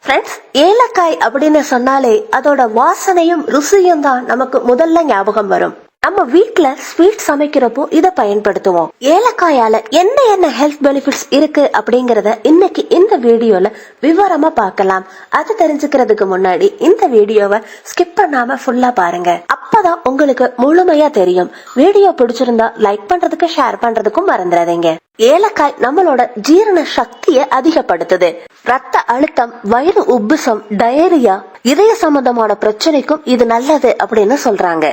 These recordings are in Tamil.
ஃப்ரெண்ட்ஸ், ஏலக்காய் அப்படின்னு சொன்னாலே அதோட வாசனையும் ருசியும் தான் நமக்கு முதல்ல ஞாபகம் வரும். நம்ம வீட்ல ஸ்வீட் சமைக்கிறப்போ இத பயன்படுத்துவோம். ஏலக்காயால என்ன ஹெல்த் பெனிஃபிட்ஸ் இருக்கு அப்படிங்கறத இன்னைக்கு இந்த வீடியோல விவரமா பார்க்கலாம். அது தெரிஞ்சுக்கிறதுக்கு முன்னாடி இந்த வீடியோவை ஸ்கிப் பண்ணாம ஃபுல்லா பாருங்க. அப்பதான் உங்களுக்கு முழுமையா தெரியும். வீடியோ பிடிச்சிருந்தா லைக் பண்றதுக்கு, ஷேர் பண்றதுக்கும் மறந்துடாதீங்க. ஏலக்காய் நம்மளோட ஜீரண சக்தியை அதிகப்படுத்துது. ரத்த அழுத்தம், வயிறு உப்புசம், டயரியா, இதய சம்பந்தமான பிரச்சனைக்கும் இது நல்லது அப்படின்னு சொல்றாங்க.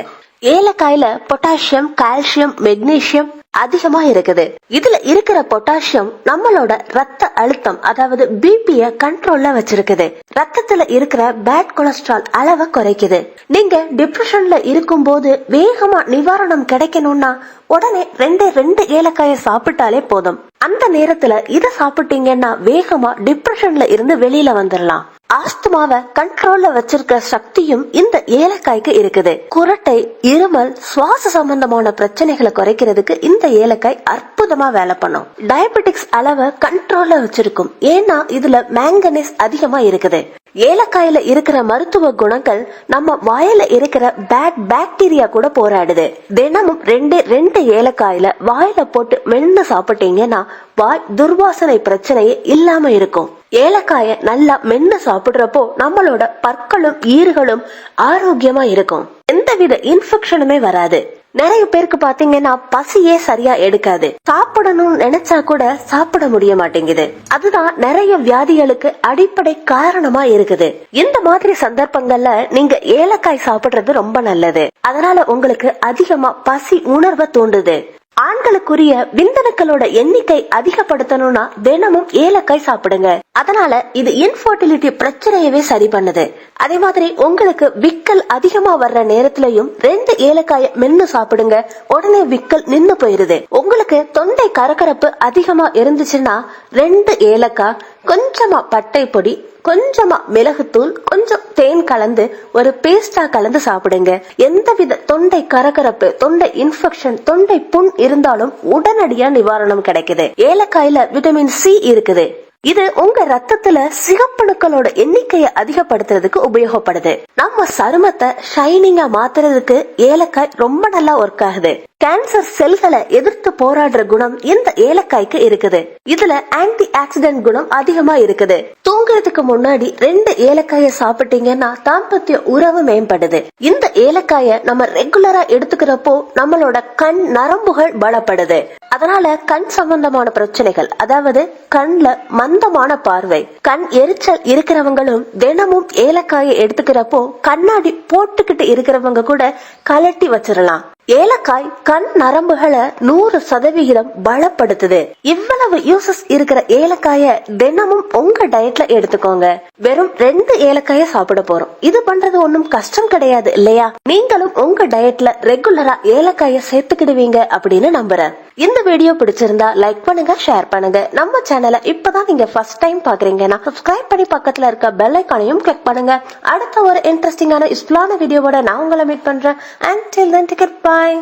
ஏலக்காயில பொட்டாசியம், கால்சியம், மெக்னீசியம் அதிகமா இருக்குது. இதுல இருக்கிற பொட்டாசியம் நம்மளோட ரத்த அழுத்தம், அதாவது பிபிய கண்ட்ரோல்ல வச்சிருக்குது. ரத்தத்துல இருக்கிற பேட் கொலஸ்ட்ரால் அளவை குறைக்குது. நீங்க டிப்ரெஷன்ல இருக்கும் போது வேகமா நிவாரணம் கிடைக்கணும்னா உடனே ரெண்டு ஏலக்காய சாப்பிட்டாலே போதும். அந்த நேரத்துல இத சாப்பிட்டீங்கன்னா வேகமா டிப்ரெஷன்ல இருந்து வெளியில வந்துடலாம். ஆஸ்துமாவை கண்ட்ரோல்ல வச்சிருக்க சக்தியும் இந்த ஏலக்காய்க்கு இருக்குது. குரட்டை, இருமல், சுவாச சம்பந்தமான பிரச்சனைகளை குறைக்கிறதுக்கு இந்த ஏலக்காய் அற்புதமா வேலை பண்ணும். டயபெட்டிக்ஸ் அளவை கண்ட்ரோல்ல வச்சிருக்கும். ஏன்னா இதுல மேங்கனீஸ் அதிகமா இருக்குது. ஏலக்காயில இருக்கிற மருத்துவ குணங்கள் நம்ம வாயில இருக்கிற பேட் பாக்டீரியா கூட போராடுது. தினமும் ரெண்டு ஏலக்காயில வாயில போட்டு மென்னு சாப்பிட்டீங்கன்னா வாய் துர்வாசனை பிரச்சனையே இல்லாம இருக்கும். ஏலக்காய நல்லா மென்னு சாப்பிடுறப்போ நம்மளோட பற்களும் ஈறுகளும் ஆரோக்கியமா இருக்கும். எந்தவித இன்ஃபெக்ஷனுமே வராது. நிறைய பேருக்கு பாத்தீங்கன்னா பசியே சரியா எடுக்காது. சாப்பிடணும்னு நினைச்சா கூட சாப்பிட முடிய மாட்டேங்குது. அதுதான் நிறைய வியாதிகளுக்கு அடிப்படை காரணமா இருக்குது. இந்த மாதிரி சந்தர்ப்பங்கள்ல நீங்க ஏலக்காய் சாப்பிடுறது ரொம்ப நல்லது. அதனால உங்களுக்கு அதிகமா பசி உணர்வை தூண்டுது. ஆண்களுக்குரிய விந்தணுக்களோட எண்ணிக்கை அதிகப்படுத்தணும்னா தினமும் ஏலக்காய் சாப்பிடுங்க. அதனால இது இன்ஃபர்டிலிட்டி பிரச்சனையவே சரி பண்ணுது. அதே மாதிரி உங்களுக்கு விக்கல் அதிகமா வர்ற நேரத்திலையும் 2 ஏலக்காய மென்னு சாப்பிடுங்க. உடனே விக்கல் நின்னு போயிருது. உங்களுக்கு தொண்டை கரகரப்பு அதிகமா இருந்துச்சுன்னா 2 ஏலக்காய், கொஞ்சமா பட்டை பொடி, கொஞ்சமா மிளகுத்தூள், கொஞ்சம் தேன் கலந்து ஒரு பேஸ்டா கலந்து சாப்பிடுங்க. எந்தவித தொண்டை கரகரப்பு, தொண்டை இன்ஃபெக்ஷன், தொண்டை புண் இருந்தாலும் உடனடியா நிவாரணம் கிடைக்குது. ஏலக்காயில விட்டமின் சி இருக்குது. இது உங்க ரத்தத்துல சிகப்பணுக்களோட எண்ணிக்கையை அதிகப்படுத்துறதுக்கு உபயோகப்படுது. நம்ம சருமத்தை ஷைனிங்கா மாத்துறதுக்கு ஏலக்காய் ரொம்ப நல்லா ஒர்க் ஆகுது. கேன்சர் செல்களை எதிர்த்து போராடுற குணம் இந்த ஏலக்காய்க்கு இருக்குது. இதுல ஆன்டி ஆக்சிடென்ட் குணம் அதிகமா இருக்குது. தூங்குறதுக்கு முன்னாடி 2 ஏலக்காய சாப்பிட்டீங்கன்னா தாம்பத்திய உறவு மேம்படுது. இந்த ஏலக்காய நம்ம ரெகுலரா எடுத்துக்கிறப்போ நம்மளோட கண் நரம்புகள் பலப்படுது. அதனால கண் சம்பந்தமான பிரச்சனைகள், அதாவது கண்ல மந்தமான பார்வை, கண் எரிச்சல் இருக்கிறவங்களும் தினமும் ஏலக்காயை எடுத்துக்கிறப்போ கண்ணாடி போட்டுக்கிட்டு இருக்கிறவங்க கூட கலட்டி வச்சிடலாம். ஏலக்காய் கண் நரம்புகளை 100% பலப்படுத்துது. இவ்வளவு யூசஸ் இருக்கிற ஏலக்காய தினமும் உங்க டயட்ல எடுத்துக்கோங்க. வெறும் 2 ஏலக்காய சாப்பிட போறோம். இது பண்றது ஒன்னும் கஷ்டம் கிடையாது இல்லையா? நீங்களும் உங்க டயட்ல ரெகுலரா ஏலக்காய சேர்த்துக்கிடுவீங்க அப்படின்னு நம்புறேன். இந்த வீடியோ பிடிச்சிருந்தா லைக் பண்ணுங்க, ஷேர் பண்ணுங்க. நம்ம சேனலை இப்பதான் நீங்க ஃபர்ஸ்ட் டைம் பாக்குறீங்கன்னா சப்ஸ்கிரைப் பண்ணி பக்கத்துல இருக்க பெல் ஐகானையும் கிளிக் பண்ணுங்க. அடுத்த ஒரு இன்ட்ரெஸ்டிங்கான யூஸ்ஃபுல்லான வீடியோவோட நான் உங்களை மீட் பண்றேன். Until then, take it, bye.